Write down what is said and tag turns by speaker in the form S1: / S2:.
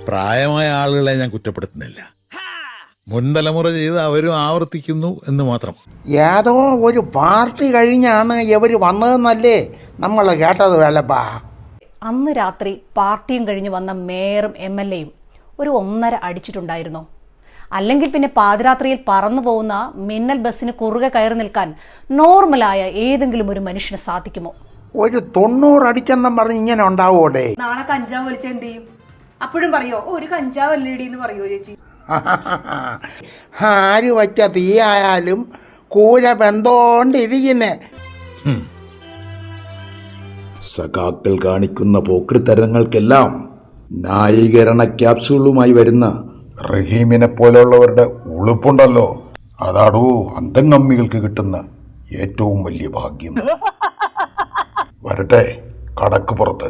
S1: പ്രായമായ ആളുകളെ ഞാൻ കുറ്റപ്പെടുത്തുന്നില്ല. മുൻതലമുറ ചെയ്ത് അവരും ആവർത്തിക്കുന്നു എന്ന് മാത്രം.
S2: ഏതോ ഒരു പാർട്ടി കഴിഞ്ഞാണ് ഇവർ വന്നതെന്നല്ലേ നമ്മൾ കേട്ടത് വേലപ്പാ.
S3: അന്ന് രാത്രി പാർട്ടിയും കഴിഞ്ഞ് വന്ന മേയറും MLA യും ഒരു 1.5 അടിച്ചിട്ടുണ്ടായിരുന്നോ? അല്ലെങ്കിൽ പിന്നെ പാതിരാത്രിയിൽ പറന്നു പോകുന്ന മിന്നൽ ബസ്സിന് കുറുകെ കയറി നിൽക്കാൻ നോർമലായ ഏതെങ്കിലും ഒരു മനുഷ്യന് സാധിക്കുമോ?
S2: ഒരു 90 അടിച്ചെന്നും പറഞ്ഞ് ഇങ്ങനെ ഉണ്ടാവൂടെ?
S4: നാളെ കഞ്ചാവ് വലിച്ച എന്ത് ചെയ്യും? അപ്പോഴും പറയോ ഒരു കഞ്ചാവ് അല്ലേടി എന്ന് പറയോ ചേച്ചി?
S2: ആര് വച്ച തീ ആയാലും കൂര ബന്ധോണ്ടിരിക്കുന്നേ.
S5: സഖാക്കൾ കാണിക്കുന്ന പോക്രിത്തരങ്ങൾക്കെല്ലാം ന്യായീകരണ ക്യാപ്സ്യൂളുമായി വരുന്ന റഹീമിനെ പോലെയുള്ളവരുടെ ഉളുപ്പുണ്ടല്ലോ, അതാടോ അന്തംഗമ്മികൾക്ക് കിട്ടുന്ന ഏറ്റവും വലിയ ഭാഗ്യം. വരട്ടെ കടക്ക് പുറത്ത്.